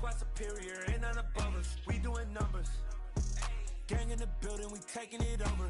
squad superior, ain't none above us. We doing numbers. Gang in the building, we taking it over.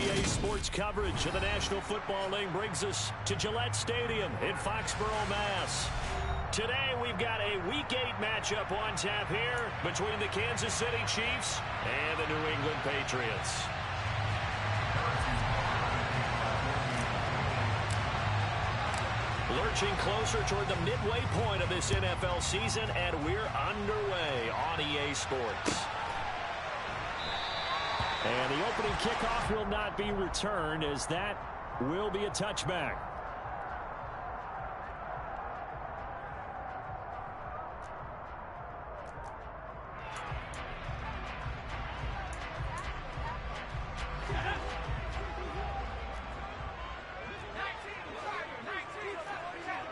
EA Sports coverage of the National Football League brings us to Gillette Stadium in Foxborough, Mass. Today we've got a Week 8 matchup on tap here between the Kansas City Chiefs and the New England Patriots. Lurching closer toward the midway point of this NFL season, and we're underway on EA Sports. And the opening kickoff will not be returned, as that will be a touchback.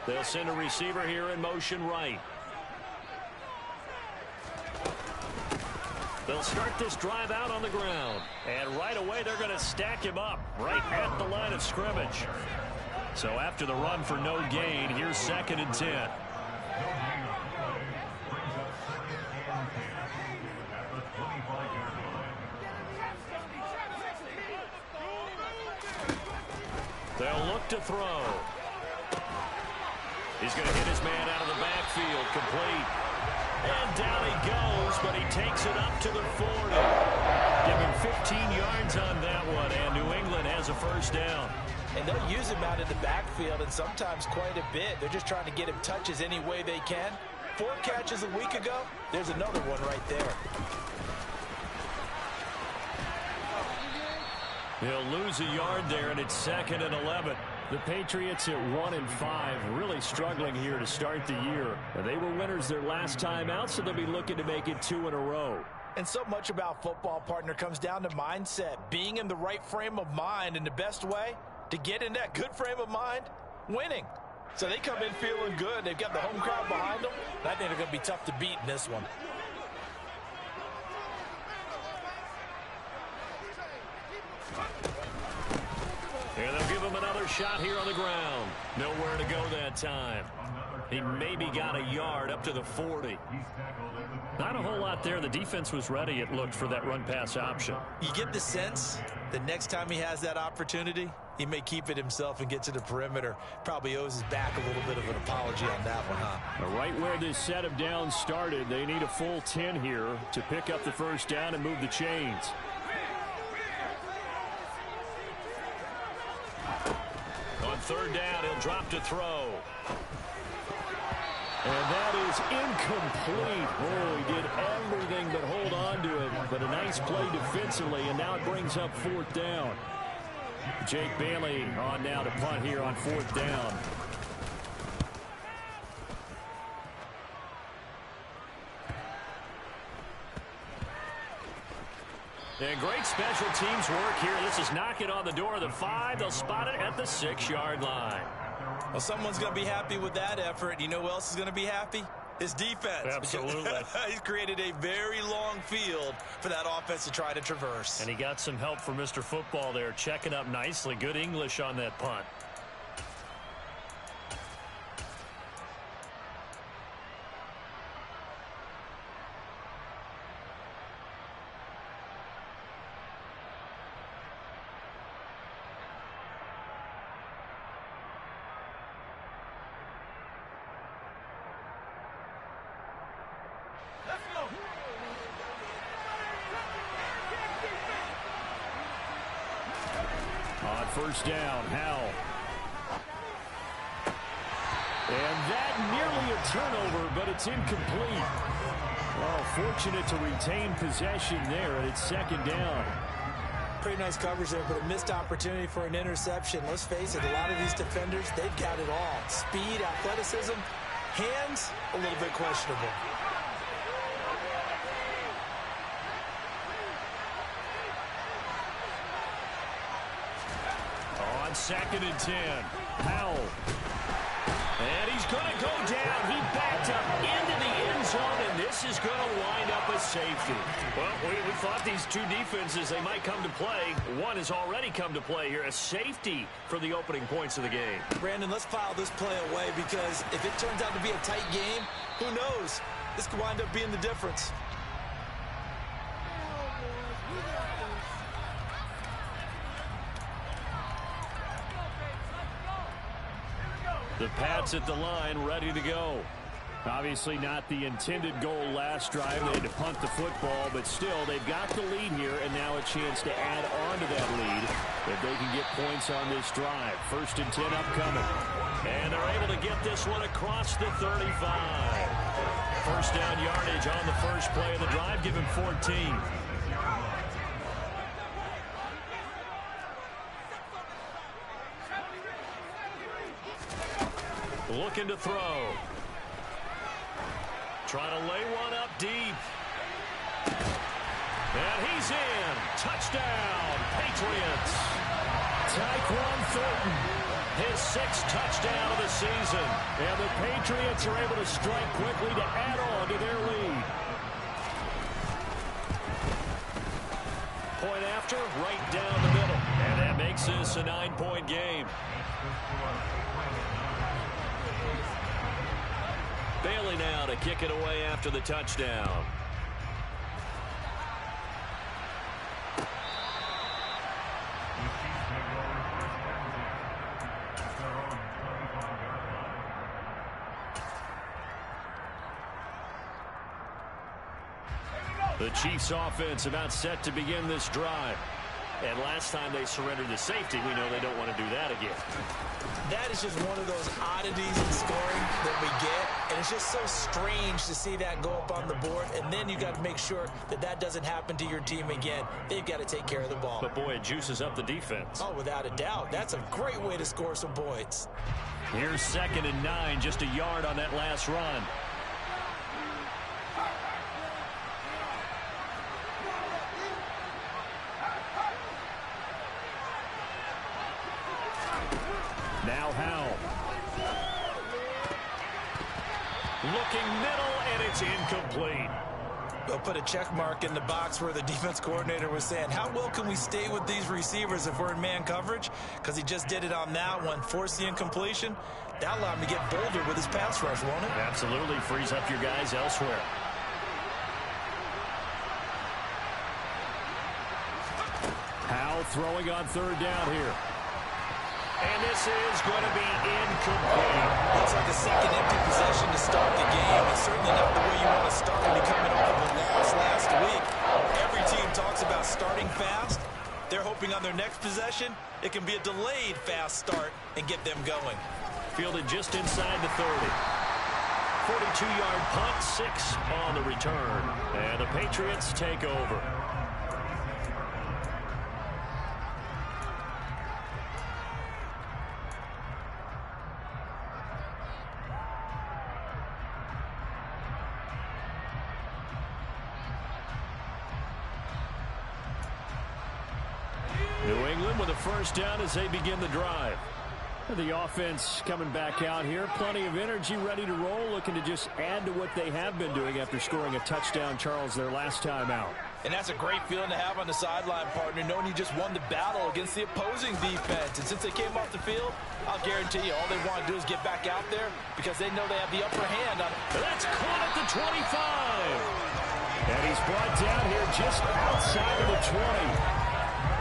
They'll send a receiver here in motion right. They'll start this drive out on the ground. And right away, they're going to stack him up right at the line of scrimmage. So after the run for no gain, here's 2nd and 10. They'll look to throw. He's going to hit his man out of the backfield, complete. And down he goes, but he takes it up to the 40. Give him 15 yards on that one, and New England has a first down. And they'll use him out in the backfield, and sometimes quite a bit. They're just trying to get him touches any way they can. 4 catches a week ago. There's another one right there. He'll lose a yard there, and it's 2nd and 11. The Patriots at 1-5, really struggling here to start the year. They were winners their last time out, so they'll be looking to make it 2 in a row. And so much about football, partner, comes down to mindset. Being in the right frame of mind, and the best way to get in that good frame of mind, winning. So they come in feeling good. They've got the home crowd behind them. I think they're going to be tough to beat in this one. And they'll give him another shot here on the ground. Nowhere to go that time. He maybe got a yard up to the 40. Not a whole lot there. The defense was ready, it looked, for that run-pass option. You get the sense that next time he has that opportunity, he may keep it himself and get to the perimeter. Probably owes his back a little bit of an apology on that one, huh? Right where this set of downs started, they need a full 10 here to pick up the first down and move the chains. On 3rd down, he'll drop to throw. And that is incomplete. Oh, he did everything but hold on to it. But a nice play defensively, and now it brings up 4th down. Jake Bailey on now to punt here on 4th down. And great special teams work here. This is knock it on the door of the 5. They'll spot it at the 6-yard line. Well, someone's going to be happy with that effort. You know who else is going to be happy? His defense. Absolutely. He's created a very long field for that offense to try to traverse. And he got some help from Mr. Football there, checking up nicely. Good English on that punt. On 1st down, Howell. And that nearly a turnover, but it's incomplete. Well, fortunate to retain possession there, and it's second down. Pretty nice coverage there, but a missed opportunity for an interception. Let's face it, a lot of these defenders, they've got it all. Speed, athleticism, hands, a little bit questionable. On 2nd and 10, Powell. And he's going to go down. He backed up into the end zone, and this is going to wind up a safety. Well, we thought these two defenses, they might come to play. One has already come to play here, a safety for the opening points of the game. Brandon, let's file this play away because if it turns out to be a tight game, who knows? This could wind up being the difference. The Pats at the line, ready to go. Obviously not the intended goal last drive. They had to punt the football, but still, they've got the lead here, and now a chance to add on to that lead if they can get points on this drive. 1st and 10 upcoming. And they're able to get this one across the 35. First down yardage on the first play of the drive, give him 14. Looking to throw. Trying to lay one up deep. And he's in. Touchdown, Patriots. Tyquan Thornton, his 6th touchdown of the season. And the Patriots are able to strike quickly to add on to their lead. Point after, right down the middle. And that makes this a 9-point game. Bailey now to kick it away after the touchdown. The Chiefs offense about set to begin this drive. And last time they surrendered to safety, we know they don't want to do that again. That is just one of those oddities in scoring that we get. And it's just so strange to see that go up on the board. And then you got to make sure that that doesn't happen to your team again. They've got to take care of the ball. But, boy, it juices up the defense. Oh, without a doubt. That's a great way to score some points. Here's 2nd and 9, just a yard on that last run. Now Howell. Looking middle, and it's incomplete. They'll put a check mark in the box where the defense coordinator was saying, how well can we stay with these receivers if we're in man coverage? Because he just did it on that one, forced the incompletion. That allowed him to get bolder with his pass rush, won't it? Absolutely, frees up your guys elsewhere. Howell throwing on 3rd down here. And this is going to be incomplete. Looks like a second empty possession to start the game. It's certainly not the way you want to start when you're coming off of a loss last week. Every team talks about starting fast. They're hoping on their next possession, it can be a delayed fast start and get them going. Fielded just inside the 30. 42-yard punt, 6 on the return. And the Patriots take over. New England with a first down as they begin the drive. The offense coming back out here. Plenty of energy, ready to roll, looking to just add to what they have been doing after scoring a touchdown, Charles, their last time out. And that's a great feeling to have on the sideline, partner, knowing you just won the battle against the opposing defense. And since they came off the field, I'll guarantee you all they want to do is get back out there because they know they have the upper hand on it. That's caught at the 25. And he's brought down here just outside of the 20.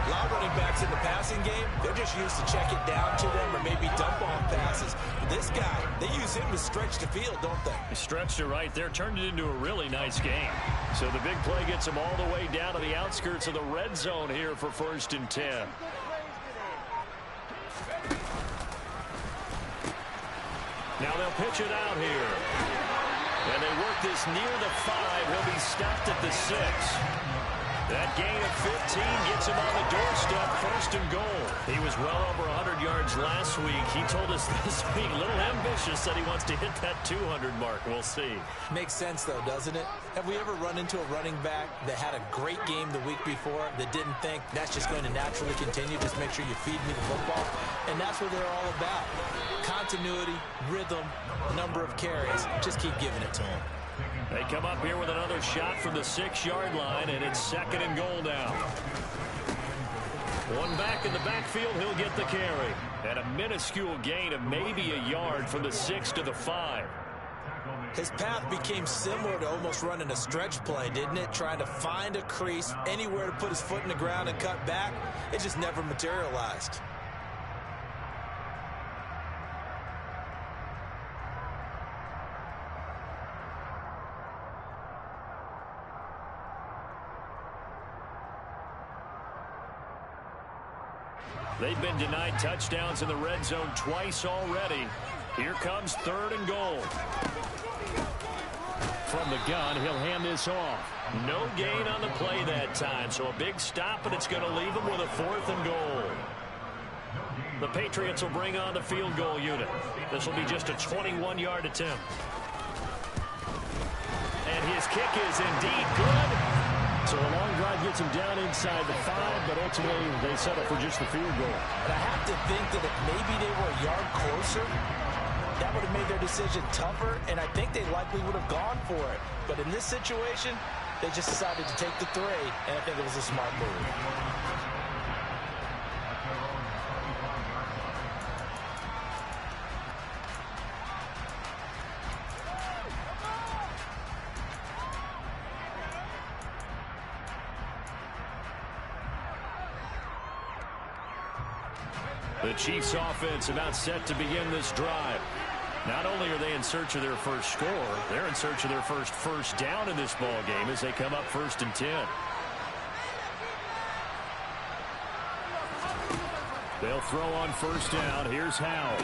A lot of running backs in the passing game, they're just used to check it down to them or maybe dump off passes. But this guy, they use him to stretch the field, don't they? He stretched it right there, turned it into a really nice game. So the big play gets him all the way down to the outskirts of the red zone here for 1st and 10. Now they'll pitch it out here. And they work this near the 5. He'll be stopped at the 6. That gain of 15 gets him on the doorstep, 1st and goal. He was well over 100 yards last week. He told us this week, a little ambitious, that he wants to hit that 200 mark. We'll see. Makes sense, though, doesn't it? Have we ever run into a running back that had a great game the week before that didn't think that's just going to naturally continue? Just make sure you feed me the football. And that's what they're all about. Continuity, rhythm, number of carries. Just keep giving it to them. They come up here with another shot from the 6-yard line, and it's 2nd and goal now. One back in the backfield, he'll get the carry. And a minuscule gain of maybe a yard from the 6 to the 5. His path became similar to almost running a stretch play, didn't it? Trying to find a crease, anywhere to put his foot in the ground and cut back. It just never materialized. They've been denied touchdowns in the red zone twice already. Here comes 3rd and goal. From the gun, he'll hand this off. No gain on the play that time, so a big stop, and it's going to leave him with a 4th and goal. The Patriots will bring on the field goal unit. This will be just a 21-yard attempt. And his kick is indeed good. So a long drive gets him down inside the 5, but ultimately they settle for just the field goal. But I have to think that if maybe they were a yard closer, that would have made their decision tougher, and I think they likely would have gone for it. But in this situation, they just decided to take the 3, and I think it was a smart move. The Chiefs offense about set to begin this drive. Not only are they in search of their first score, they're in search of their first down in this ball game as they come up 1st and 10. They'll throw on 1st down. Here's Howell.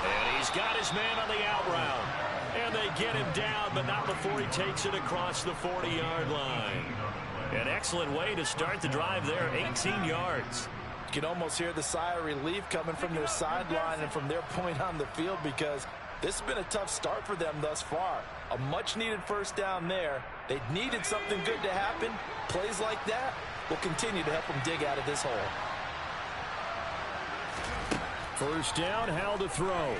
And he's got his man on the out route. And they get him down, but not before he takes it across the 40-yard line. An excellent way to start the drive there, 18 yards. You can almost hear the sigh of relief coming from their sideline and from their point on the field, because this has been a tough start for them thus far. A much-needed 1st down there. They needed something good to happen. Plays like that will continue to help them dig out of this hole. 1st down, Howell to throw.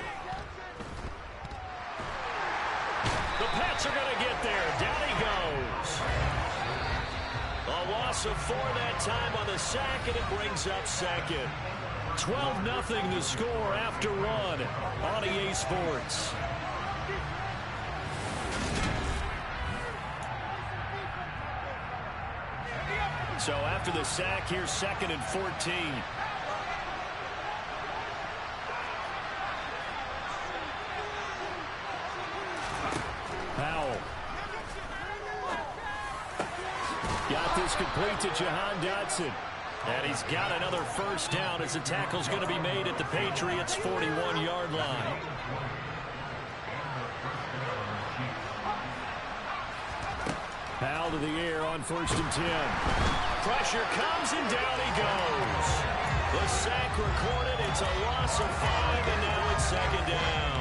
The Pats are going to get there. Down he goes. A loss of 4 that time on the sack, and it brings up 2nd. 12-0 the score after 1 on EA Sports. So after the sack, here's 2nd and 14. Howell. Got this complete to Jahan Dotson. And he's got another 1st down as the tackle's going to be made at the Patriots' 41-yard line. Howell to the air on 1st and 10. Pressure comes and down he goes. The sack recorded. It's a loss of 5, and now it's 2nd down.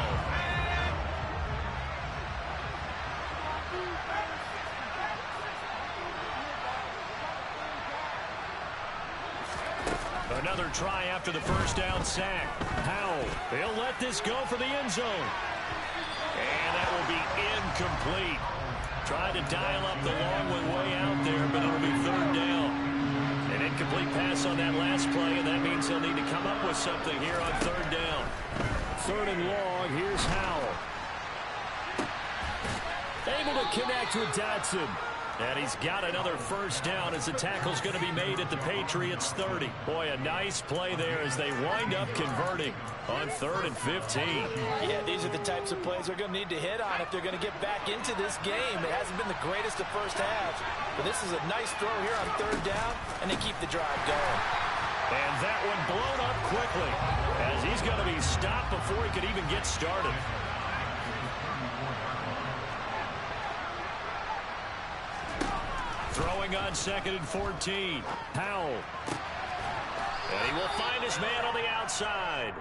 Another try after the 1st down sack. Howell, they'll let this go for the end zone. And that will be incomplete. Tried to dial up the long one way out there, but it'll be 3rd down. An incomplete pass on that last play, and that means they'll need to come up with something here on 3rd down. 3rd and long, here's Howell. Able to connect with Dotson. And he's got another 1st down as the tackle's going to be made at the Patriots' 30. Boy, a nice play there as they wind up converting on 3rd and 15. Yeah, these are the types of plays they're going to need to hit on if they're going to get back into this game. It hasn't been the greatest of first halves, but this is a nice throw here on 3rd down, and they keep the drive going. And that one blown up quickly as he's going to be stopped before he could even get started. Throwing on 2nd and 14. Howell. And he will find his man on the outside.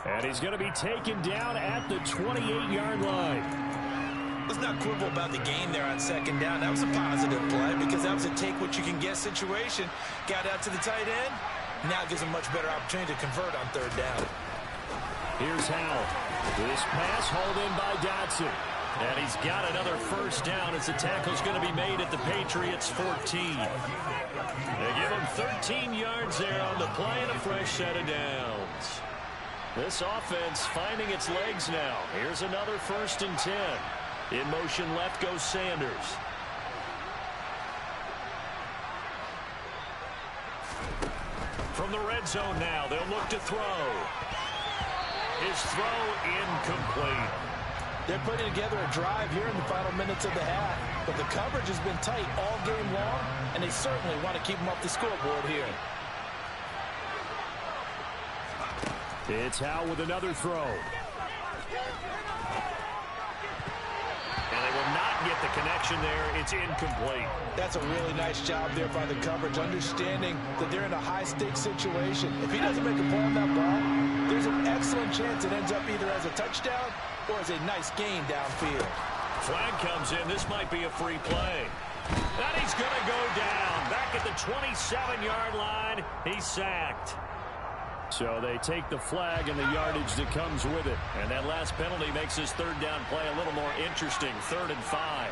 And he's going to be taken down at the 28-yard line. Let's not quibble about the gain there on 2nd down. That was a positive play because that was a take-what-you-can-get situation. Got out to the tight end. Now gives him much better opportunity to convert on 3rd down. Here's Howell. This pass hauled in by Dotson. And he's got another 1st down as the tackle's going to be made at the Patriots 14. They give him 13 yards there on the play and a fresh set of downs. This offense finding its legs now. Here's another 1st and 10. In motion left goes Sanders. From the red zone now, they'll look to throw. His throw incomplete. They're putting together a drive here in the final minutes of the half. But the coverage has been tight all game long, and they certainly want to keep them off the scoreboard here. It's Howell with another throw. And they will not get the connection there. It's incomplete. That's a really nice job there by the coverage, understanding that they're in a high-stakes situation. If he doesn't make a play on that ball, there's an excellent chance it ends up either as a touchdown or as a nice gain downfield. Flag comes in. This might be a free play. And he's going to go down. Back at the 27-yard line. He's sacked. So they take the flag and the yardage that comes with it. And that last penalty makes this 3rd down play a little more interesting. 3rd and 5.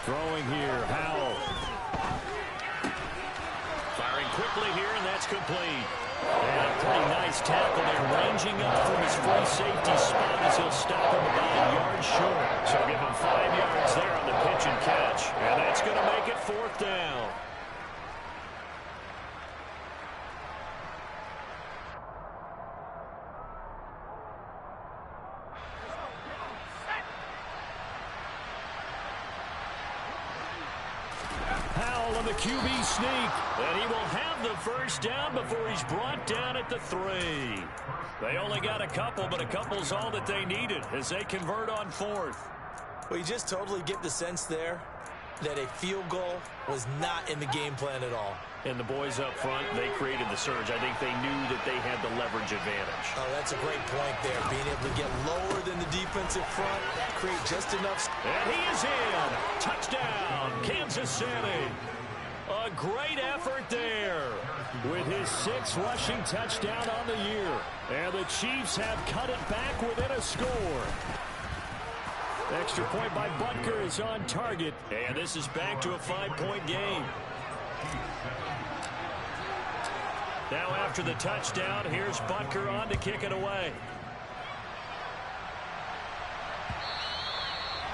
Throwing here, Howell. Firing quickly here, and that's complete. And a pretty nice tackle there, ranging up from his free safety spot as he'll stop him about a yard short. So give him 5 yards there on the pitch and catch. And that's going to make it 4th down. Howell on the QB sneak, and he will have the 1st down before he's brought down at the 3. They only got a couple, but a couple's all that they needed as they convert on 4th. Well, you just totally get the sense there that a field goal was not in the game plan at all. And the boys up front, they created the surge. I think they knew that they had the leverage advantage. Oh, that's a great point there. Being able to get lower than the defensive front, create just enough. And he is in. Touchdown, Kansas City. A great effort there with his 6th rushing touchdown on the year. And the Chiefs have cut it back within a score. Extra point by Butker is on target. And this is back to a 5-point game. Now after the touchdown, here's Butker on to kick it away.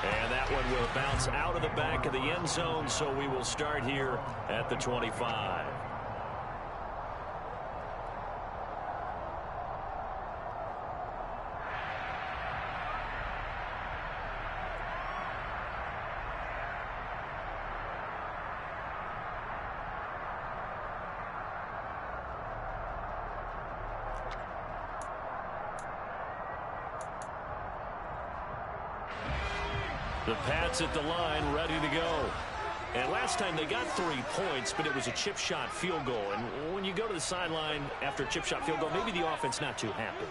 And that one will bounce out of the back of the end zone, so we will start here at the 25. The Pats at the line, ready to go. And last time they got 3 points, but it was a chip shot field goal. And when you go to the sideline after a chip shot field goal, maybe the offense not too happy.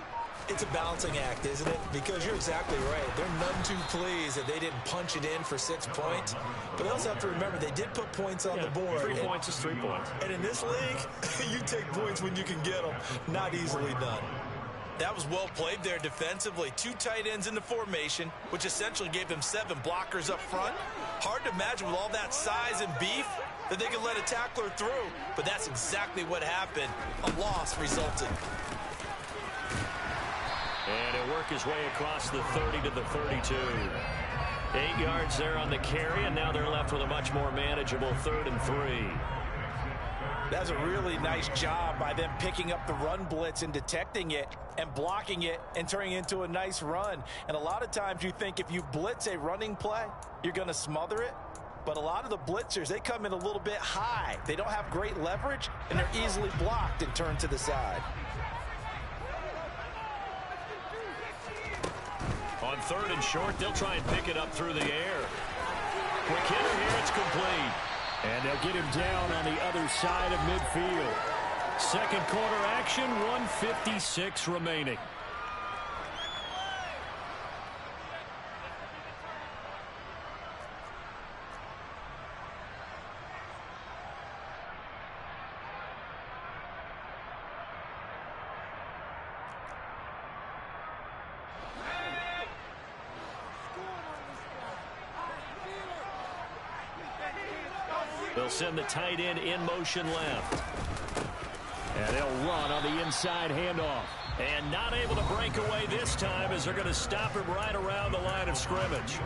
It's a balancing act, isn't it? Because you're exactly right. They're none too pleased that they didn't punch it in for 6 points. But they also have to remember they did put points on the board. 3 points is 3 points. And in this league, you take points when you can get them. Not easily done. That was well played there defensively. 2 tight ends in the formation, which essentially gave them 7 blockers up front. Hard to imagine with all that size and beef that they could let a tackler through. But that's exactly what happened. A loss resulted. And he'll work his way across the 30 to the 32. 8 yards there on the carry, and now they're left with a much more manageable 3rd and 3. That's a really nice job by them picking up the run blitz and detecting it and blocking it and turning it into a nice run. And a lot of times you think if you blitz a running play, you're going to smother it. But a lot of the blitzers, they come in a little bit high. They don't have great leverage, and they're easily blocked and turned to the side. On 3rd and short, they'll try and pick it up through the air. Quick hitter here, it's complete. And they'll get him down on the other side of midfield. Second quarter action, 1:56 remaining. They'll send the tight end in motion left. And they'll run on the inside handoff. And not able to break away this time as they're going to stop him right around the line of scrimmage.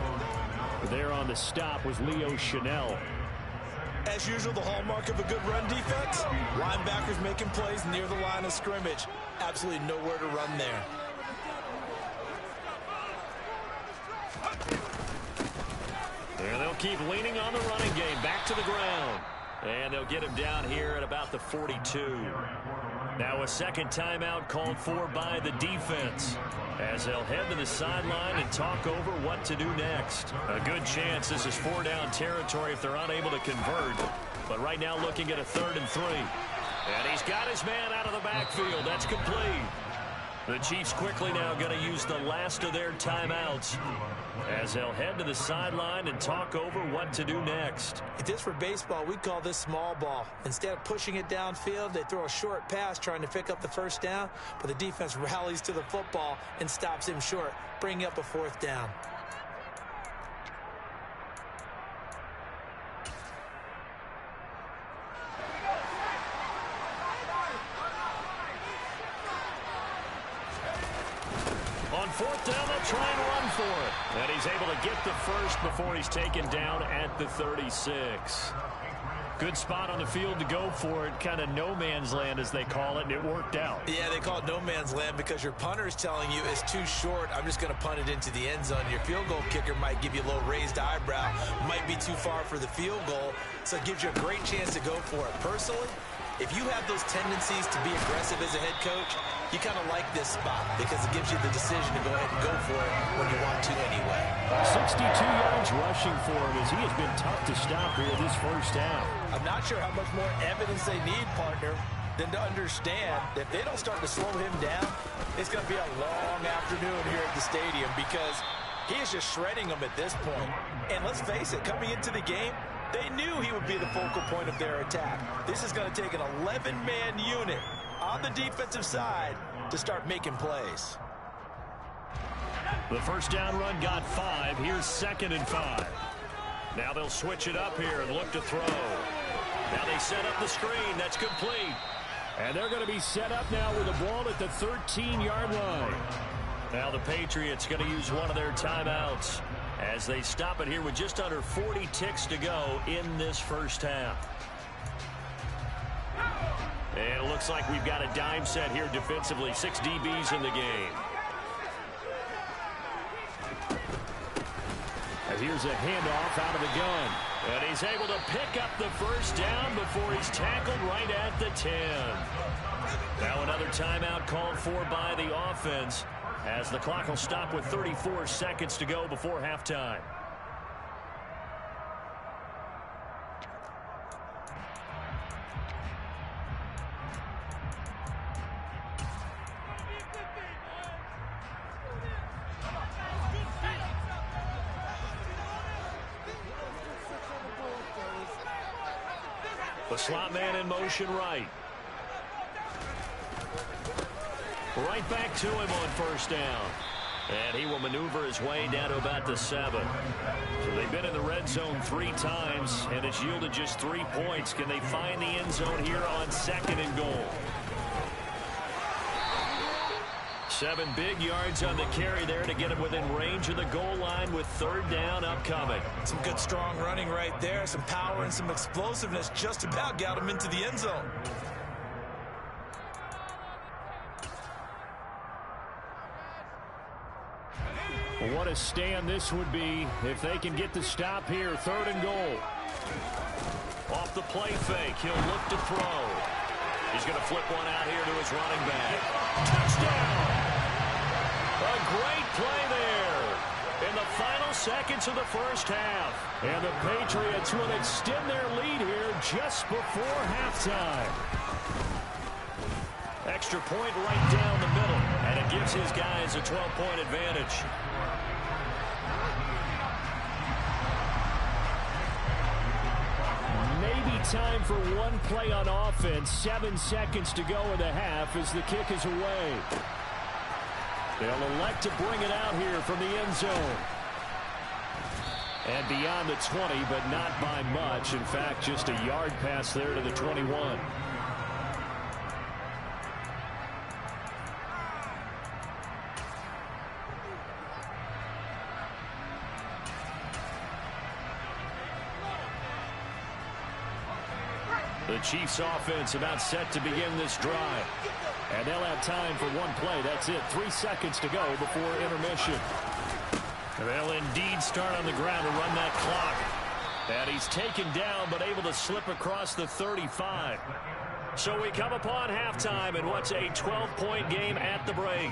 There on the stop was Leo Chanel. As usual, the hallmark of a good run defense, linebackers making plays near the line of scrimmage. Absolutely nowhere to run there. And they'll keep leaning on the running game. Back to the ground. And they'll get him down here at about the 42. Now a second timeout called for by the defense, as they'll head to the sideline and talk over what to do next. A good chance this is 4-down territory if they're unable to convert. But right now looking at a 3rd and 3. And he's got his man out of the backfield. That's complete. The Chiefs quickly now going to use the last of their timeouts as they'll head to the sideline and talk over what to do next. If this were baseball, we'd call this small ball. Instead of pushing it downfield, they throw a short pass trying to pick up the 1st down, but the defense rallies to the football and stops him short, bringing up a 4th down. On 4th down, they'll try and run for it. And he's able to get the first before he's taken down at the 36. Good spot on the field to go for it. Kind of no man's land, as they call it, and it worked out. Yeah, they call it no man's land because your punter is telling you it's too short. I'm just going to punt it into the end zone. Your field goal kicker might give you a little raised eyebrow. Might be too far for the field goal, so it gives you a great chance to go for it. Personally, if you have those tendencies to be aggressive as a head coach, you kind of like this spot because it gives you the decision to go ahead and go for it when you want to anyway. 62 yards rushing for him as he has been tough to stop here this first half. I'm not sure how much more evidence they need, partner, than to understand that if they don't start to slow him down, it's going to be a long afternoon here at the stadium because he is just shredding them at this point. And let's face it, coming into the game, they knew he would be the focal point of their attack. This is going to take an 11-man unit on the defensive side to start making plays. The first down run got 5. Here's 2nd and 5. Now they'll switch it up here and look to throw. Now they set up the screen. That's complete. And they're going to be set up now with the ball at the 13-yard line. Now the Patriots going to use one of their timeouts as they stop it here with just under 40 ticks to go in this first half. And it looks like we've got a dime set here defensively. 6 DBs in the game. And here's a handoff out of the gun. And he's able to pick up the first down before he's tackled right at the 10. Now another timeout called for by the offense as the clock will stop with 34 seconds to go before halftime. The slot man in motion right. Right back to him on first down. And he will maneuver his way down to about the 7. So they've been in the red zone 3 times, and it's yielded just 3 points. Can they find the end zone here on 2nd and goal? 7 big yards on the carry there to get him within range of the goal line with 3rd down upcoming. Some good strong running right there. Some power and some explosiveness just about got him into the end zone. What a stand this would be if they can get the stop here. 3rd and goal. Off the play fake. He'll look to throw. He's going to flip one out here to his running back. Touchdown! A great play there in the final seconds of the first half. And the Patriots will extend their lead here just before halftime. Extra point right down the middle, and it gives his guys a 12-point advantage. Maybe time for one play on offense. 7 seconds to go in the half as the kick is away. They'll elect to bring it out here from the end zone. And beyond the 20, but not by much. In fact, just a yard pass there to the 21. The Chiefs offense about set to begin this drive. And they'll have time for one play. That's it. 3 seconds to go before intermission. They'll indeed start on the ground to run that clock. And he's taken down but able to slip across the 35. So we come upon halftime in what's a 12-point game at the break.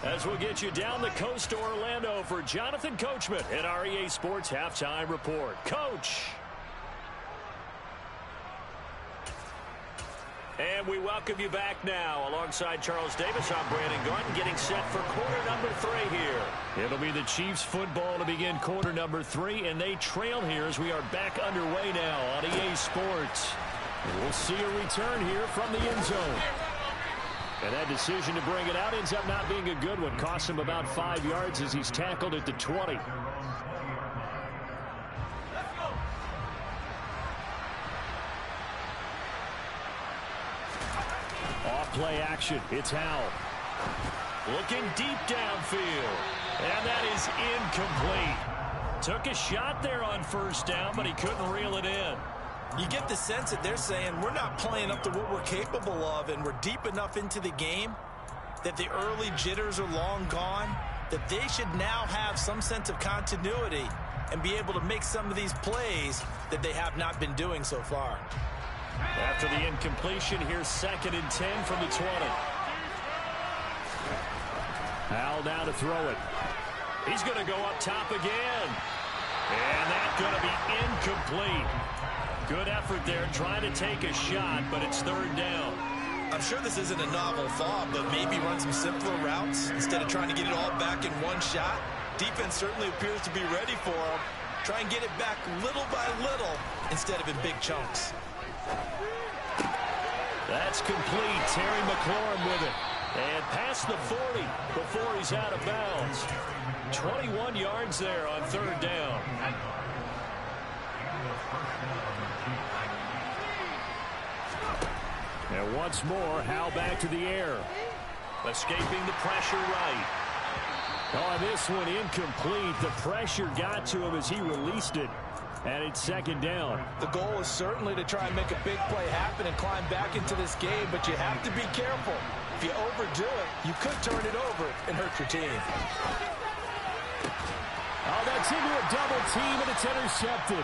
As we'll get you down the coast to Orlando for Jonathan Coachman at our EA Sports Halftime Report. Coach! And we welcome you back now. Alongside Charles Davis, I'm Brandon Garden, getting set for quarter number 3 here. It'll be the Chiefs football to begin quarter number 3, and they trail here as we are back underway now on EA Sports. And we'll see a return here from the end zone. And that decision to bring it out ends up not being a good one. Cost him about 5 yards as he's tackled at the 20. Play action. It's Howell. Looking deep downfield. And that is incomplete. Took a shot there on first down, but he couldn't reel it in. You get the sense that they're saying we're not playing up to what we're capable of, and we're deep enough into the game that the early jitters are long gone, that they should now have some sense of continuity and be able to make some of these plays that they have not been doing so far. After the incompletion, here's 2nd and 10 from the 20. Howell now to throw it. He's going to go up top again. And that's going to be incomplete. Good effort there trying to take a shot, but it's 3rd down. I'm sure this isn't a novel thought, but maybe run some simpler routes instead of trying to get it all back in one shot. Defense certainly appears to be ready for him. Try and get it back little by little instead of in big chunks. That's complete. Terry McLaurin with it. And past the 40 before he's out of bounds. 21 yards there on 3rd down. And once more, Howell back to the air. Escaping the pressure right. Oh, this one incomplete. The pressure got to him as he released it. And it's 2nd down. The goal is certainly to try and make a big play happen and climb back into this game, but you have to be careful. If you overdo it, you could turn it over and hurt your team. Oh, that's into a double team, and it's intercepted.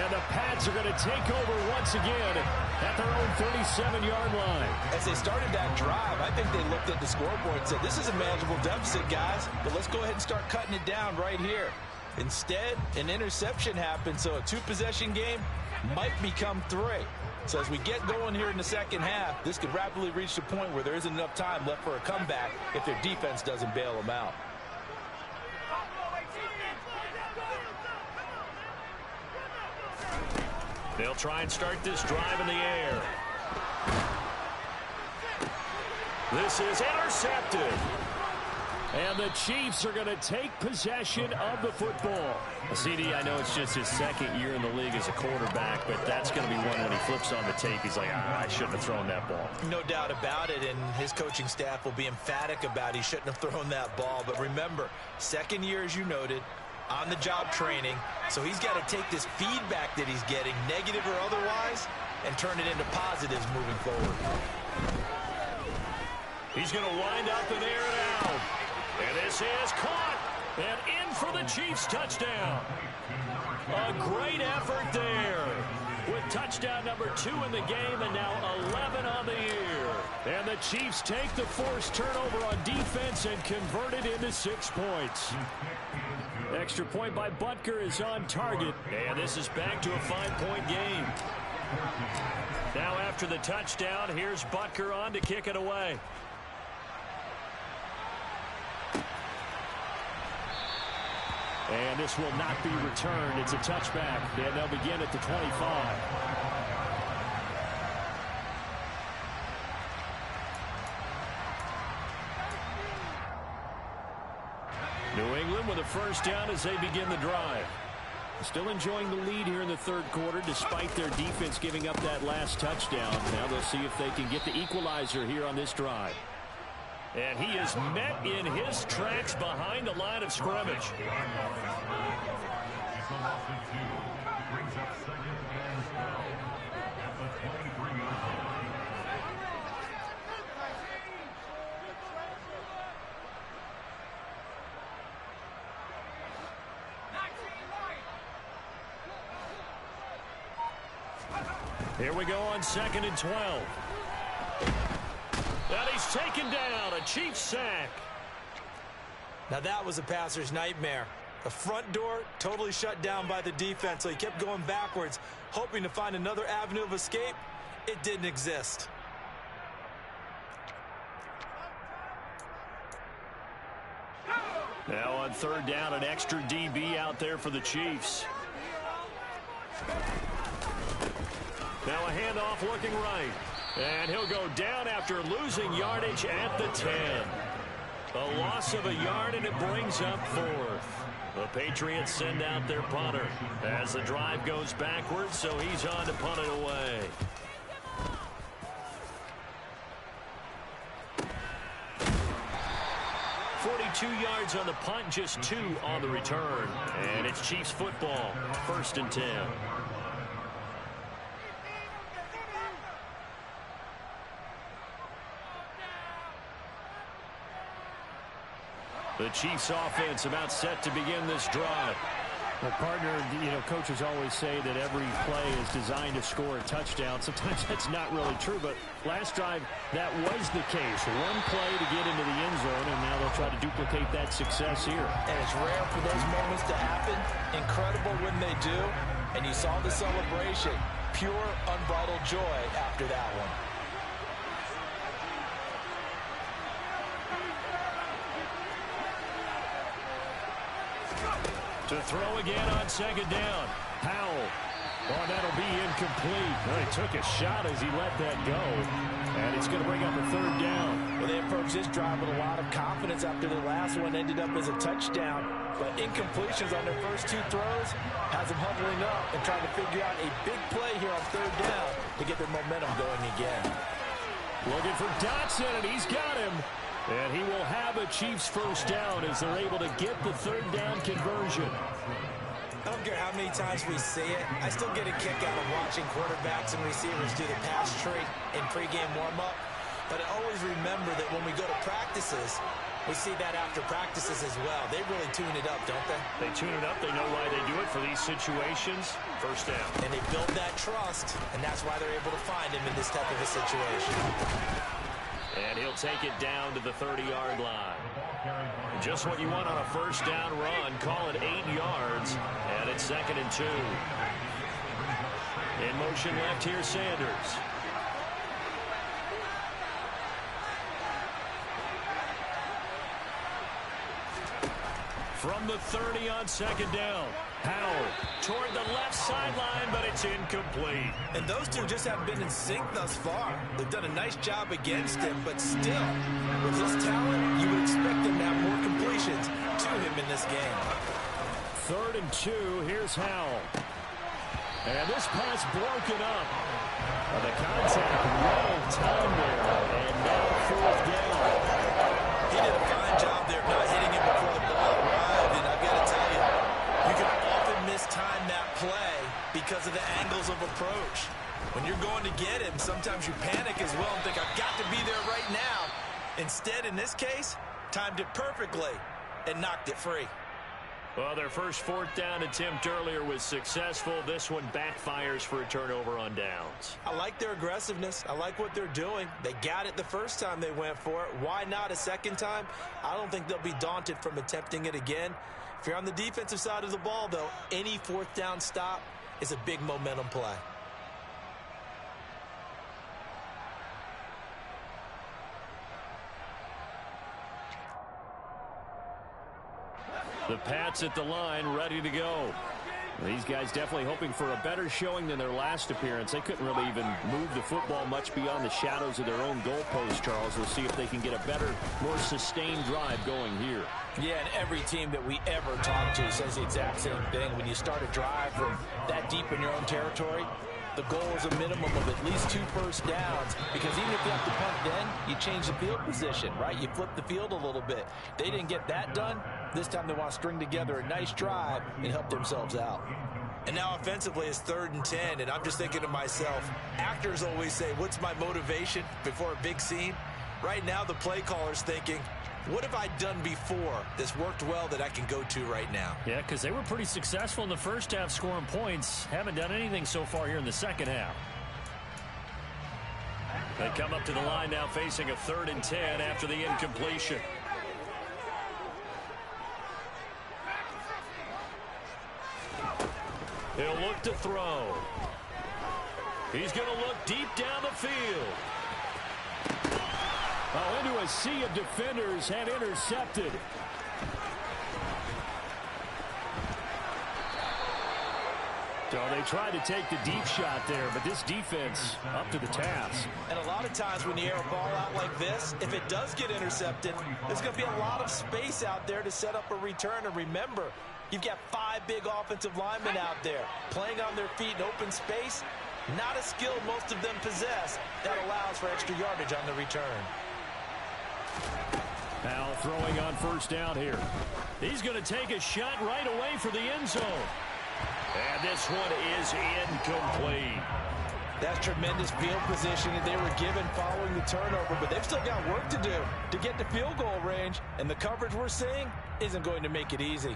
And the Pats are going to take over once again at their own 37-yard line. As they started that drive, I think they looked at the scoreboard and said, this is a manageable deficit, guys, but let's go ahead and start cutting it down right here. Instead, an interception happened, so a 2-possession game might become 3. So as we get going here in the second half, this could rapidly reach the point where there isn't enough time left for a comeback if their defense doesn't bail them out. They'll try and start this drive in the air. This is intercepted. And the Chiefs are going to take possession of the football. CD, I know it's just his 2nd year in the league as a quarterback, but that's going to be one when he flips on the tape. He's like, I shouldn't have thrown that ball. No doubt about it, and his coaching staff will be emphatic about he shouldn't have thrown that ball. But remember, 2nd year, as you noted, on-the-job training. So he's got to take this feedback that he's getting, negative or otherwise, and turn it into positives moving forward. He's going to wind up and air it out. And this is caught. And in for the Chiefs touchdown. A great effort there. With touchdown number 2 in the game and now 11 on the year. And the Chiefs take the forced turnover on defense and convert it into 6 points. Extra point by Butker is on target. And this is back to a 5-point game. Now after the touchdown, here's Butker on to kick it away. And this will not be returned. It's a touchback. And they'll begin at the 25. New England with a first down as they begin the drive. Still enjoying the lead here in the third quarter despite their defense giving up that last touchdown. Now they'll see if they can get the equalizer here on this drive. And he is met in his tracks behind the line of scrimmage. Here we go on 2nd and 12. And he's taken down, a Chiefs sack. Now that was a passer's nightmare. The front door totally shut down by the defense, so he kept going backwards, hoping to find another avenue of escape. It didn't exist. Now on 3rd down, an extra DB out there for the Chiefs. Now a handoff looking right. And he'll go down after losing yardage at the 10. A loss of a yard, and it brings up 4th. The Patriots send out their punter as the drive goes backwards, so he's on to punt it away. Yards on the punt, just 2 on the return. And it's Chiefs football, 1st and 10. The Chiefs offense about set to begin this drive. Well, partner, coaches always say that every play is designed to score a touchdown. Sometimes that's not really true, but last drive, that was the case. One play to get into the end zone, and now they'll try to duplicate that success here. And it's rare for those moments to happen. Incredible when they do. And you saw the celebration. Pure, unbridled joy after that one. To throw again on 2nd down. Powell. Oh, that'll be incomplete. Well, he took a shot as he let that go. And it's going to bring up a 3rd down. Well, they approached this drive with a lot of confidence after the last one ended up as a touchdown. But incompletions on their first 2 throws has them huddling up and trying to figure out a big play here on 3rd down to get their momentum going again. Looking for Dotson, and he's got him. And he will have a Chiefs first down as they're able to get the 3rd down conversion. I don't care how many times we see it. I still get a kick out of watching quarterbacks and receivers do the pass trick in pregame warm-up. But I always remember that when we go to practices, we see that after practices as well. They really tune it up, don't they? They tune it up. They know why they do it for these situations. First down. And they build that trust, and that's why they're able to find him in this type of a situation. And he'll take it down to the 30-yard line. Just what you want on a first down run. Call it 8 yards. And it's 2nd and 2. In motion left here, Sanders. From the 30 on 2nd down. Powell toward the left sideline, but it's incomplete. And those two just haven't been in sync thus far. They've done a nice job against him, but still, with his talent, you would expect him to have more completions to him in this game. 3rd and 2, here's Howell. And this pass broken up. The contact well timed there, and now 4th down. He did a fine job there of not hitting it before the ball arrived, and I've got to tell you, you can often mistime that play because of the angles of approach. When you're going to get him, sometimes you panic as well and think, I've got to be there right now. Instead, in this case, timed it perfectly and knocked it free. Well, their first fourth down attempt earlier was successful. This one backfires for a turnover on downs. I like their aggressiveness. I like what they're doing. They got it the first time they went for it. Why not a second time? I don't think they'll be daunted from attempting it again. If you're on the defensive side of the ball, though, any fourth down stop is a big momentum play. The Pats at the line, ready to go. These guys definitely hoping for a better showing than their last appearance. They couldn't really even move the football much beyond the shadows of their own goalpost, Charles. We'll see if they can get a better, more sustained drive going here. Yeah, and every team that we ever talk to says the exact same thing. When you start a drive from that deep in your own territory, the goal is a minimum of at least 2 first downs, because even if you have to punt then, you change the field position, right? You flip the field a little bit. They didn't get that done. This time they want to string together a nice drive and help themselves out. And now offensively it's 3rd and 10, and I'm just thinking to myself, actors always say, what's my motivation before a big scene? Right now the play caller's thinking, what have I done before that's worked well that I can go to right now? Yeah, because they were pretty successful in the first half scoring points. Haven't done anything so far here in the second half. They come up to the line now facing a 3rd and 10 after the incompletion. He'll look to throw. He's going to look deep down the field. Oh, into a sea of defenders, and intercepted. So they tried to take the deep shot there, but this defense up to the task. And a lot of times when you air a ball out like this, if it does get intercepted, there's going to be a lot of space out there to set up a return. And remember, you've got 5 big offensive linemen out there playing on their feet in open space. Not a skill most of them possess that allows for extra yardage on the return. Now throwing on first down here. He's going to take a shot right away for the end zone. And this one is incomplete. That's tremendous field position that they were given following the turnover, but they've still got work to do to get to field goal range, and the coverage we're seeing isn't going to make it easy.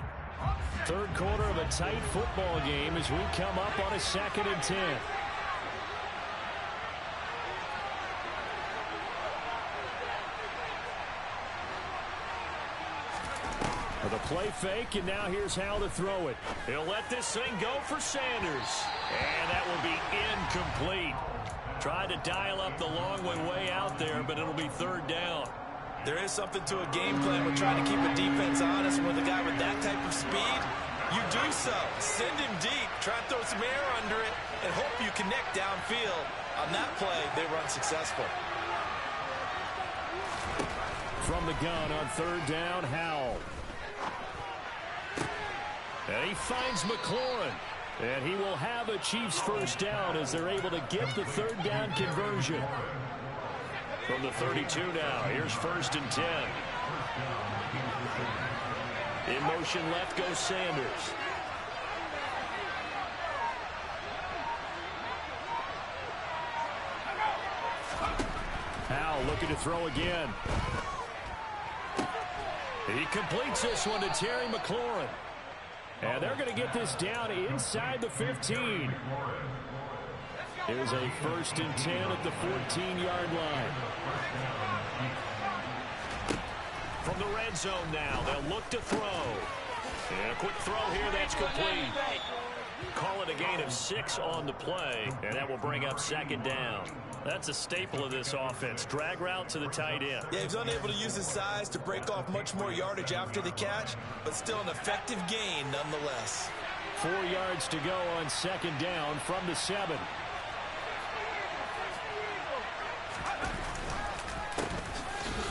3rd quarter of a tight football game as we come up on a 2nd and 10. The play fake, and now here's how to throw it. He'll let this thing go for Sanders. And that will be incomplete. Tried to dial up the long way out there, but it'll be 3rd down. There is something to a game plan with trying to keep a defense honest. With a guy with that type of speed, you do so. Send him deep. Try to throw some air under it and hope you connect downfield. On that play, they were unsuccessful. From the gun on 3rd down, Howell. And he finds McLaurin. And he will have a Chiefs first down as they're able to get the 3rd down conversion. From the 32 now, here's 1st and 10. In motion left goes Sanders. Howell looking to throw again. He completes this one to Terry McLaurin. And they're going to get this down inside the 15. Here's a 1st and 10 at the 14-yard line. From the red zone now, they'll look to throw. And a quick throw here, that's complete. Call it a gain of 6 on the play, and that will bring up 2nd down. That's a staple of this offense. Drag route to the tight end. Yeah, he's unable to use his size to break off much more yardage after the catch, but still an effective gain nonetheless. 4 yards to go on 2nd down from the 7.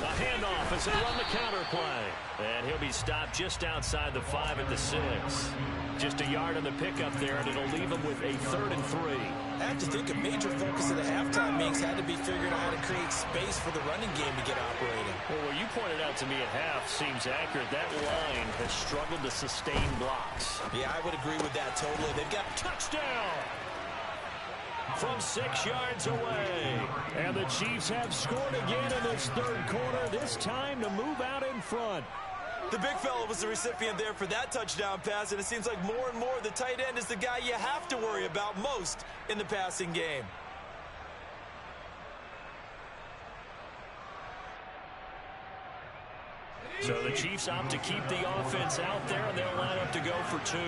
A handoff as they run the counter play. And he'll be stopped just outside the 5 at the 6. Just a yard on the pickup there, and it'll leave him with a 3rd and 3. I have to think a major focus of the halftime meetings had to be figuring out how to create space for the running game to get operating. Well, what you pointed out to me at half seems accurate. That line has struggled to sustain blocks. Yeah, I would agree with that totally. They've got touchdown from 6 yards away. And the Chiefs have scored again in this 3rd quarter, this time to move out in front. The big fella was the recipient there for that touchdown pass, and it seems like more and more the tight end is the guy you have to worry about most in the passing game. So the Chiefs opt to keep the offense out there, and they'll line up to go for 2.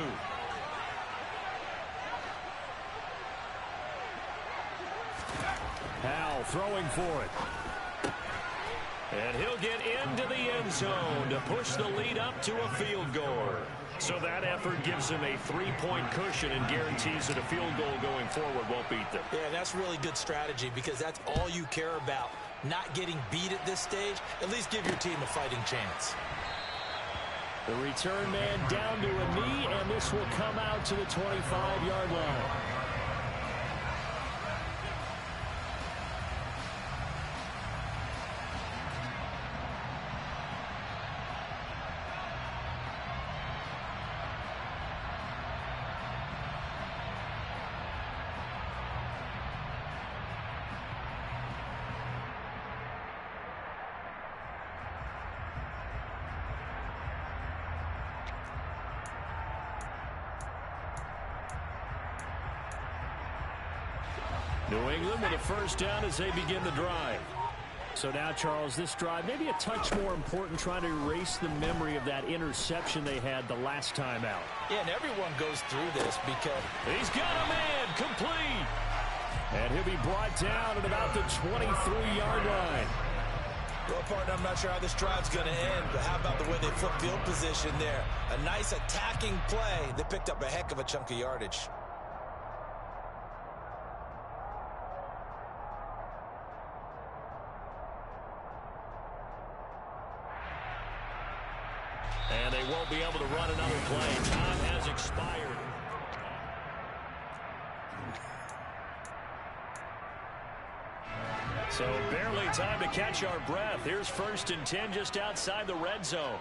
Howell throwing for it. And he'll get into the end zone to push the lead up to a field goal. So that effort gives him a 3-point cushion and guarantees that a field goal going forward won't beat them. Yeah, that's really good strategy because that's all you care about. Not getting beat at this stage. At least give your team a fighting chance. The return man down to a knee, and this will come out to the 25-yard line. New England with a first down as they begin the drive. So now, Charles, this drive maybe a touch more important, trying to erase the memory of that interception they had the last time out. Yeah, and everyone goes through this because he's got a man complete. And he'll be brought down at about the 23-yard line. Well, partner, I'm not sure how this drive's going to end, but how about the way they flip field position there? A nice attacking play. They picked up a heck of a chunk of yardage. And they won't be able to run another play. Time has expired. So barely time to catch our breath. Here's 1st and 10 just outside the red zone.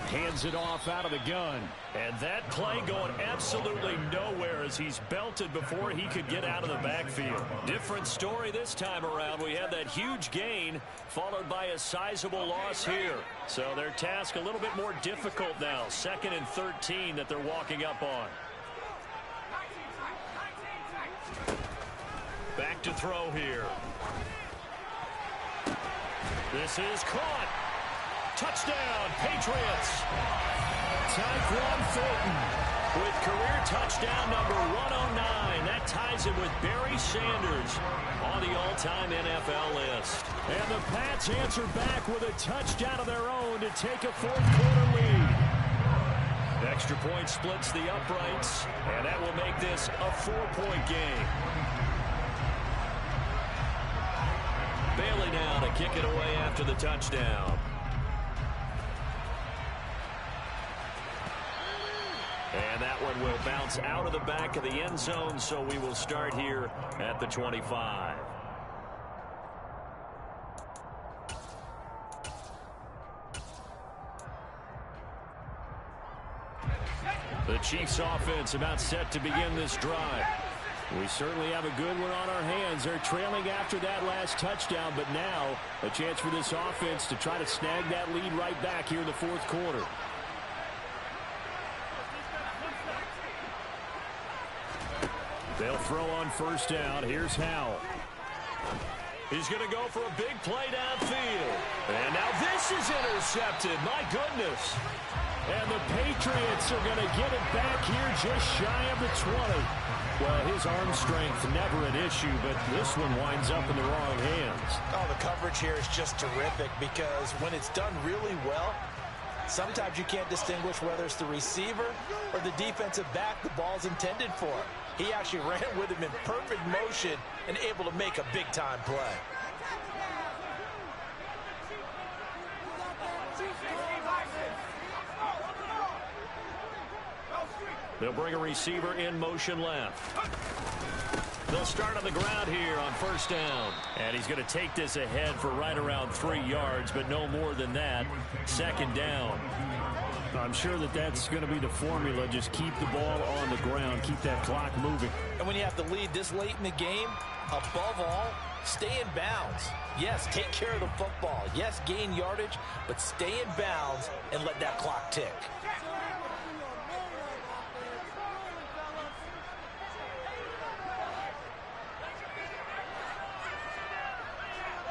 Hands it off out of the gun. And that play going absolutely nowhere as he's belted before he could get out of the backfield. Different story this time around. We had that huge gain followed by a sizable loss here. So their task a little bit more difficult now. 2nd and 13 that they're walking up on. Back to throw here. This is caught. Touchdown, Patriots. Tyquan Thornton with career touchdown number 109. That ties him with Barry Sanders on the all-time NFL list. And the Pats answer back with a touchdown of their own to take a 4th-quarter lead. Extra point splits the uprights, and that will make this a 4-point game. Bailey now to kick it away after the touchdown. And that one will bounce out of the back of the end zone, so we will start here at the 25. The Chiefs offense about set to begin this drive. We certainly have a good one on our hands. They're trailing after that last touchdown, but now a chance for this offense to try to snag that lead right back here in the 4th quarter. They'll throw on 1st down. Here's Howell. He's going to go for a big play downfield. And now this is intercepted. My goodness. And the Patriots are going to get it back here just shy of the 20. Well, his arm strength never an issue, but this one winds up in the wrong hands. Oh, the coverage here is just terrific because when it's done really well, sometimes you can't distinguish whether it's the receiver or the defensive back the ball's intended for. He actually ran with him in perfect motion and able to make a big-time play. They'll bring a receiver in motion left. They'll start on the ground here on first down. And he's going to take this ahead for right around 3 yards, but no more than that. Second down. I'm sure that that's going to be the formula. Just keep the ball on the ground. Keep that clock moving. And when you have to lead this late in the game, above all, stay in bounds. Yes, take care of the football. Yes, gain yardage, but stay in bounds and let that clock tick.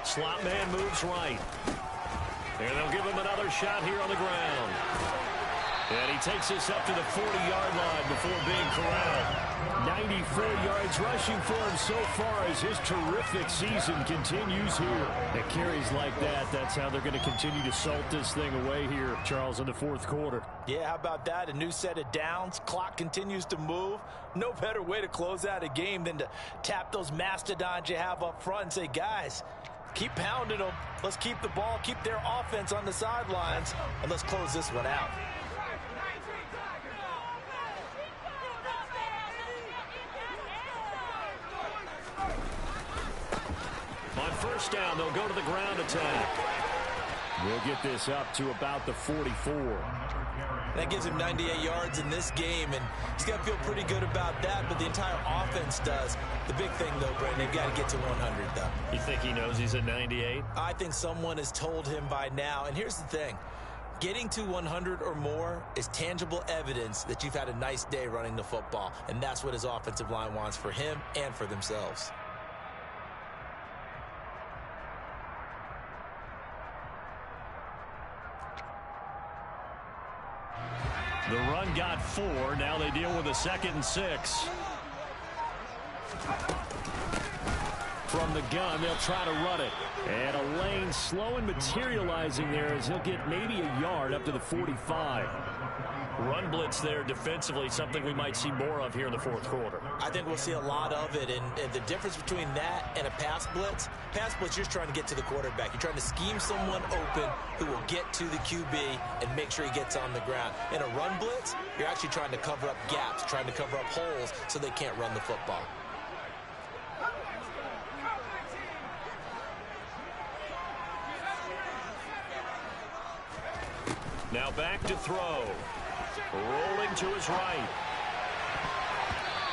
Slot man moves right. And they'll give him another shot here on the ground. And he takes this up to the 40-yard line before being corralled. 94 yards rushing for him so far as his terrific season continues here. At carries like that, that's how they're going to continue to salt this thing away here, Charles, in the fourth quarter. Yeah, how about that? A new set of downs. Clock continues to move. No better way to close out a game than to tap those mastodons you have up front and say, guys, keep pounding them. Let's keep the ball, keep their offense on the sidelines, and let's close this one out. On first down, they'll go to the ground attack. We'll get this up to about the 44. That gives him 98 yards in this game, and he's got to feel pretty good about that, but the entire offense does. The big thing, though, Brandon, they've got to get to 100, though. You think he knows he's at 98? I think someone has told him by now, and here's the thing. Getting to 100 or more is tangible evidence that you've had a nice day running the football, and that's what his offensive line wants for him and for themselves. The run got 4. Now they deal with a 2nd and 6. From the gun, they'll try to run it. And a lane slow and materializing there as he'll get maybe a yard up to the 45. Run blitz there defensively, something we might see more of here in the fourth quarter. I think we'll see a lot of it, and the difference between that and a pass blitz, you're just trying to get to the quarterback. You're trying to scheme someone open who will get to the QB and make sure he gets on the ground. In a run blitz, you're actually trying to cover up gaps, trying to cover up holes so they can't run the football. Now back to throw. Rolling to his right.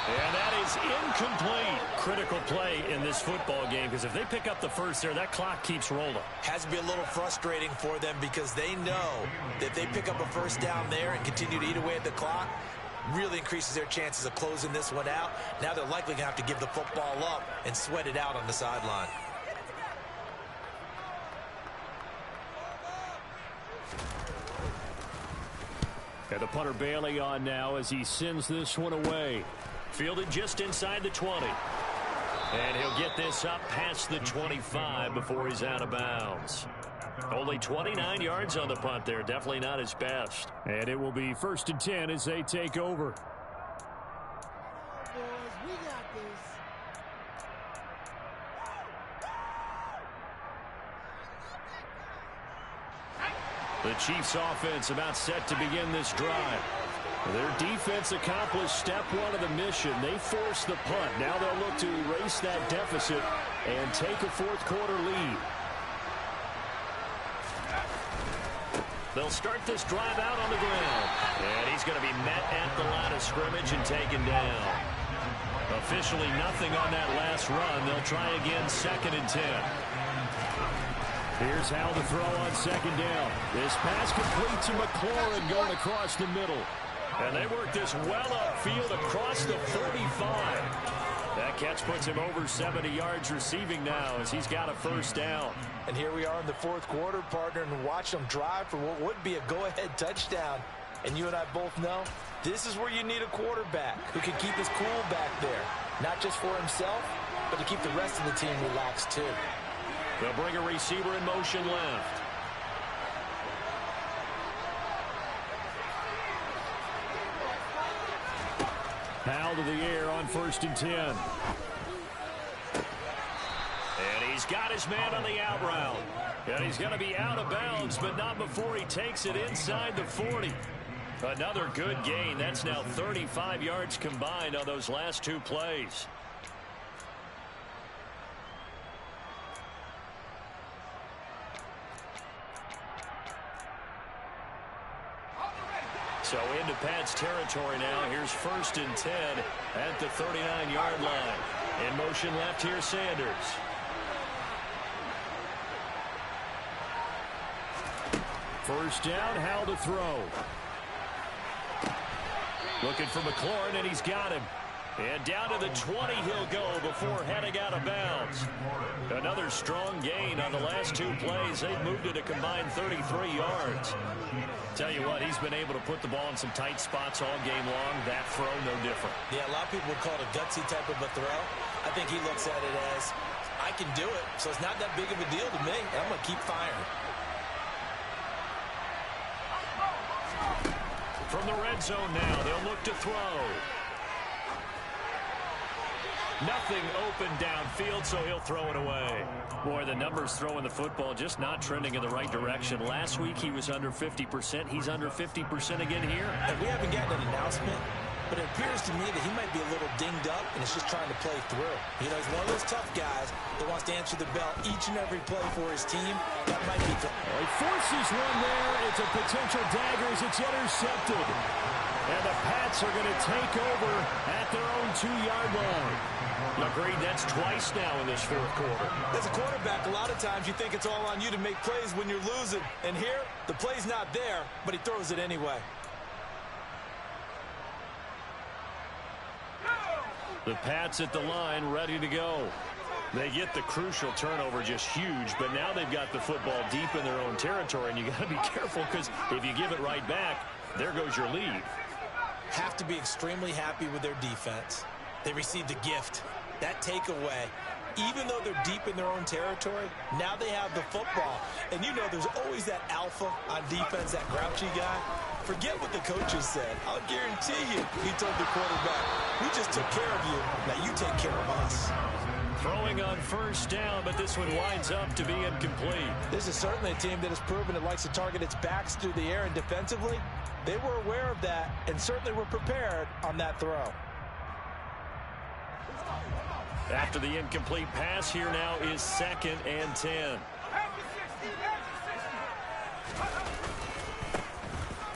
And that is incomplete. Critical play in this football game, because if they pick up the first there, that clock keeps rolling. Has to be a little frustrating for them because they know that if they pick up a first down there and continue to eat away at the clock, really increases their chances of closing this one out. Now they're likely going to have to give the football up and sweat it out on the sideline. And the punter Bailey on now as he sends this one away. Fielded just inside the 20. And he'll get this up past the 25 before he's out of bounds. Only 29 yards on the punt there. Definitely not his best. And it will be 1st and 10 as they take over. The Chiefs offense about set to begin this drive. Their defense accomplished step 1 of the mission. They forced the punt. Now they'll look to erase that deficit and take a fourth quarter lead. They'll start this drive out on the ground. And he's going to be met at the line of scrimmage and taken down. Officially nothing on that last run. They'll try again 2nd and 10. Here's how to throw on 2nd down. This pass complete to McLaurin going across the middle. And they work this well upfield across the 45. That catch puts him over 70 yards receiving now as he's got a first down. And here we are in the fourth quarter, partner, and watch them drive for what would be a go-ahead touchdown. And you and I both know this is where you need a quarterback who can keep his cool back there. Not just for himself, but to keep the rest of the team relaxed too. They'll bring a receiver in motion left. Powell to the air on 1st and 10. And he's got his man on the out route. And he's going to be out of bounds, but not before he takes it inside the 40. Another good gain. That's now 35 yards combined on those last 2 plays. So into Pat's territory now. Here's 1st and 10 at the 39-yard line. In motion left here, Sanders. First down, Howell to throw. Looking for McLaurin, and he's got him. And down to the 20 he'll go before heading out of bounds. Another strong gain on the last 2 plays. They've moved it a combined 33 yards. Tell you what, he's been able to put the ball in some tight spots all game long. That throw, no different. Yeah, a lot of people would call it a gutsy type of a throw. I think he looks at it as, I can do it, so it's not that big of a deal to me. I'm going to keep firing. From the red zone now, they'll look to throw. Nothing open downfield, so he'll throw it away. Boy, the numbers throwing the football just not trending in the right direction. Last week he was under 50%. He's under 50% again here. And we haven't gotten an announcement, but it appears to me that he might be a little dinged up and is just trying to play through. You know, he's one of those tough guys that wants to answer the bell each and every play for his team. That might be good. Well, he forces one there. It's a potential dagger as it's intercepted. And the Pats are going to take over at their own 2-yard line. Agreed, that's twice now in this 4th quarter. As a quarterback, a lot of times you think it's all on you to make plays when you're losing. And here, the play's not there, but he throws it anyway. The Pats at the line, ready to go. They get the crucial turnover, just huge, but now they've got the football deep in their own territory, and you got to be careful because if you give it right back, there goes your lead. Have to be extremely happy with their defense. They received a gift. That takeaway, even though they're deep in their own territory, now they have the football. And you know there's always that alpha on defense, that grouchy guy. Forget what the coaches said. I'll guarantee you, he told the quarterback, we just took care of you. Now you take care of us. Throwing on 1st down, but this one winds up to be incomplete. This is certainly a team that has proven it likes to target its backs through the air, and defensively, they were aware of that and certainly were prepared on that throw. After the incomplete pass, here now is 2nd and 10.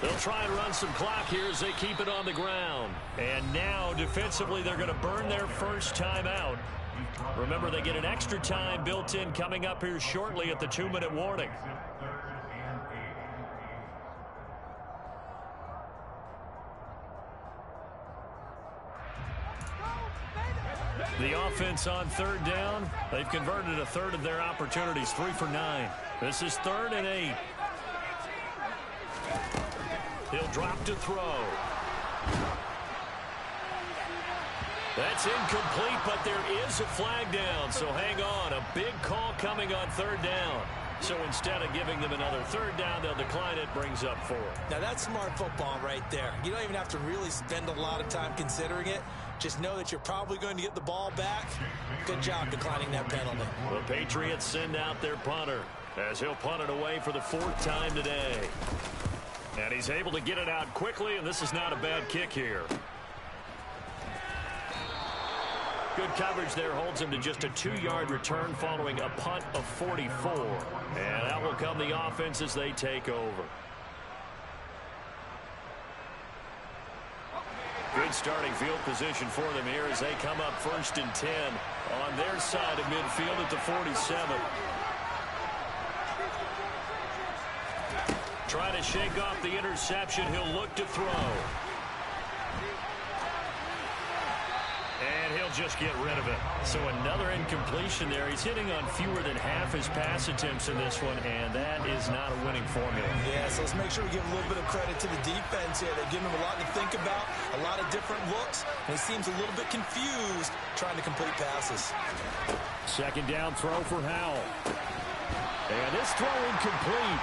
They'll try and run some clock here as they keep it on the ground. And now, defensively, they're going to burn their first time out. Remember, they get an extra time built in coming up here shortly at the 2-minute warning. The offense on 3rd down, they've converted a 1/3 of their opportunities, 3 for 9. This is 3rd and 8. He'll drop to throw. That's incomplete, but there is a flag down, so hang on. A big call coming on 3rd down. So instead of giving them another 3rd down, they'll decline it, brings up 4. Now that's smart football right there. You don't even have to really spend a lot of time considering it. Just know that you're probably going to get the ball back. Good job declining that penalty. The Patriots send out their punter as he'll punt it away for the 4th time today. And he's able to get it out quickly, and this is not a bad kick here. Good coverage there holds him to just a 2-yard return following a punt of 44. And that will come the offense as they take over. Good starting field position for them here as they come up 1st and 10 on their side of midfield at the 47. Trying to shake off the interception. He'll look to throw. And he'll just get rid of it. So another incompletion there. He's hitting on fewer than half his pass attempts in this one, and that is not a winning formula. Yeah, so let's make sure we give a little bit of credit to the defense here. They've given him a lot to think about, a lot of different looks, and he seems a little bit confused trying to complete passes. 2nd down throw for Howell. And this throw incomplete.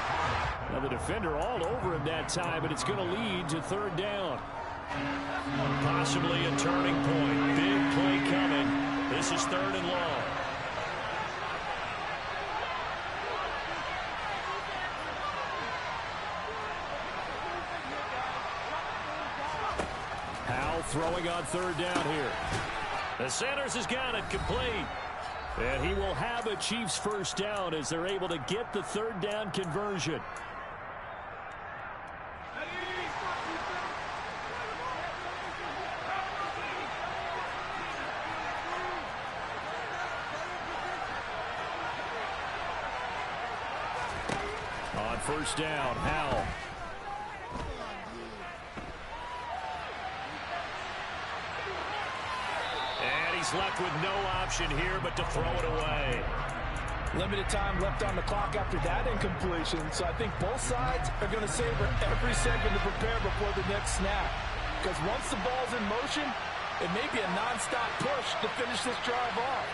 Now the defender all over him that time, but it's going to lead to 3rd down. Possibly a turning point. Big play coming. This is 3rd and long. Howell throwing on 3rd down here. The Sanders has got it complete. And he will have a Chiefs 1st down as they're able to get the 3rd down conversion. On first down, Howell. And he's left with no option here but to throw it away. Limited time left on the clock after that incompletion, so I think both sides are going to savor every second to prepare before the next snap. Because once the ball's in motion, it may be a non-stop push to finish this drive off.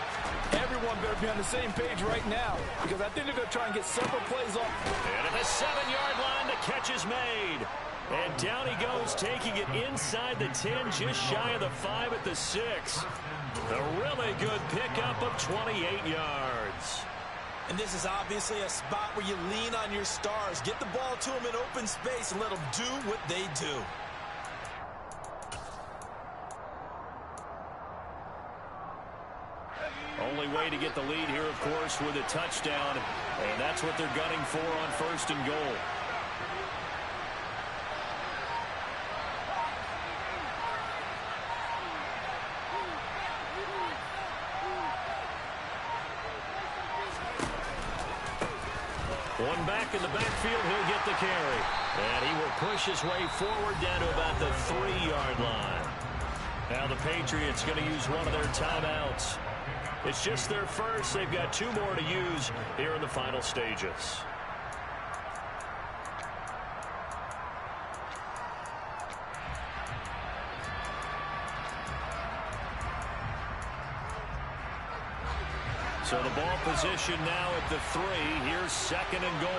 Everyone better be on the same page right now, because I think they're going to try and get several plays off. And at the 7-yard line, the catch is made. And down he goes, taking it inside the 10, just shy of the 5 at the 6. A really good pickup of 28 yards. And this is obviously a spot where you lean on your stars. Get the ball to them in open space and let them do what they do. Only way to get the lead here, of course, with a touchdown. And that's what they're gunning for on first and goal. One back in the backfield, he'll get the carry. And he will push his way forward down to about the 3-yard line. Now the Patriots going to use one of their timeouts. It's just their first. They've got 2 more to use here in the final stages. So the ball position now at the 3. Here's second and goal.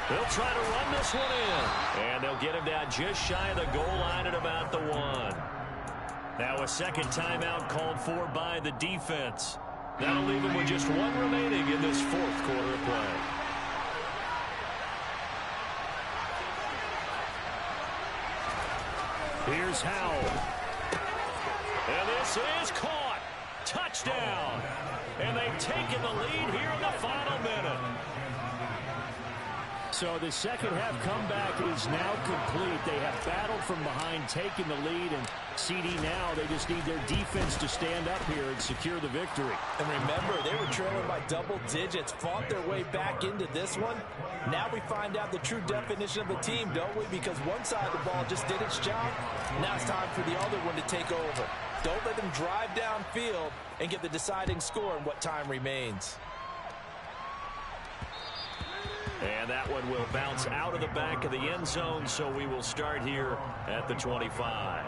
They'll try to run this one in. And they'll get him down just shy of the goal line at about the 1. Now a second timeout called for by the defense. That'll leave him with just 1 remaining in this 4th quarter of play. Here's Howell. And this is caught. Touchdown. And they've taken the lead here in the final minute. So the second half comeback is now complete. They have battled from behind, taken the lead, and CD now, they just need their defense to stand up here and secure the victory. And remember, they were trailing by double digits, fought their way back into this one. Now we find out the true definition of a team, don't we? Because one side of the ball just did its job. Now it's time for the other one to take over. Don't let them drive downfield and get the deciding score in what time remains. And that one will bounce out of the back of the end zone, so we will start here at the 25.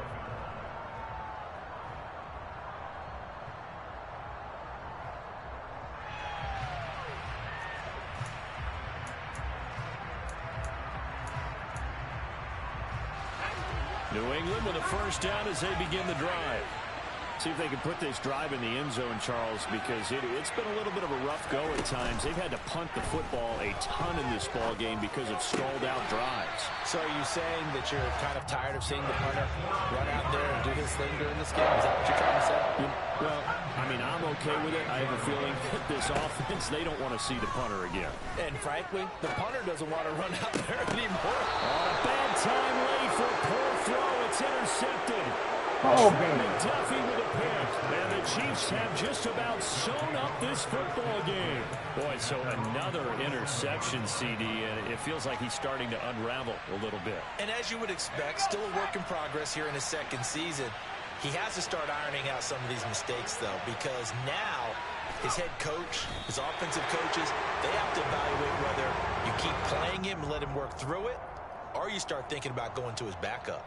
New England with a first down as they begin the drive. See if they can put this drive in the end zone, Charles, because it's been a little bit of a rough go at times. They've had to punt the football a ton in this ball game because of stalled out drives. So are you saying that you're kind of tired of seeing the punter run out there and do his thing during this game? Is that what you're trying to say? Well, I mean, I'm okay with it. I have a feeling that this offense, they don't want to see the punter again. And frankly, the punter doesn't want to run out there anymore. On a bad time late for a poor throw. It's intercepted. Oh, man. McDuffie with a pick. And the Chiefs have just about sewn up this football game. Boy, so another interception, CD, and it feels like he's starting to unravel a little bit. And as you would expect, still a work in progress here in his second season. He has to start ironing out some of these mistakes, though, because now his head coach, his offensive coaches, they have to evaluate whether you keep playing him and let him work through it, or you start thinking about going to his backup.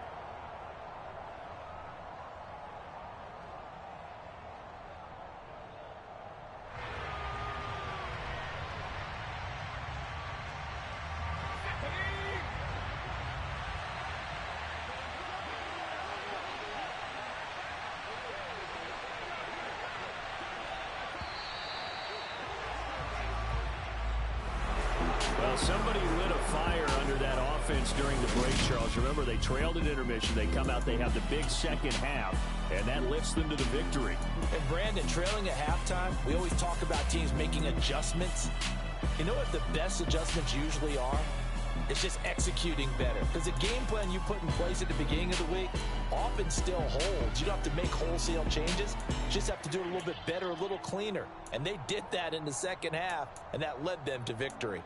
Well, somebody lit a fire under that offense during the break, Charles. Remember, they trailed at intermission. They come out, they have the big second half, and that lifts them to the victory. And Brandon, trailing at halftime, we always talk about teams making adjustments. You know what the best adjustments usually are? It's just executing better. Because the game plan you put in place at the beginning of the week often still holds. You don't have to make wholesale changes. You just have to do it a little bit better, a little cleaner. And they did that in the second half, and that led them to victory.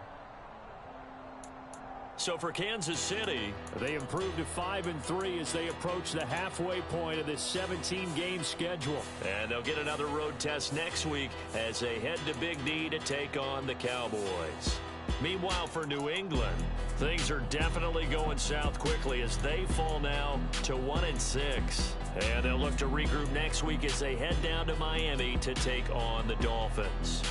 So for Kansas City, they improved to 5-3 as they approach the halfway point of this 17-game schedule. And they'll get another road test next week as they head to Big D to take on the Cowboys. Meanwhile, for New England, things are definitely going south quickly as they fall now to 1-6. And they'll look to regroup next week as they head down to Miami to take on the Dolphins.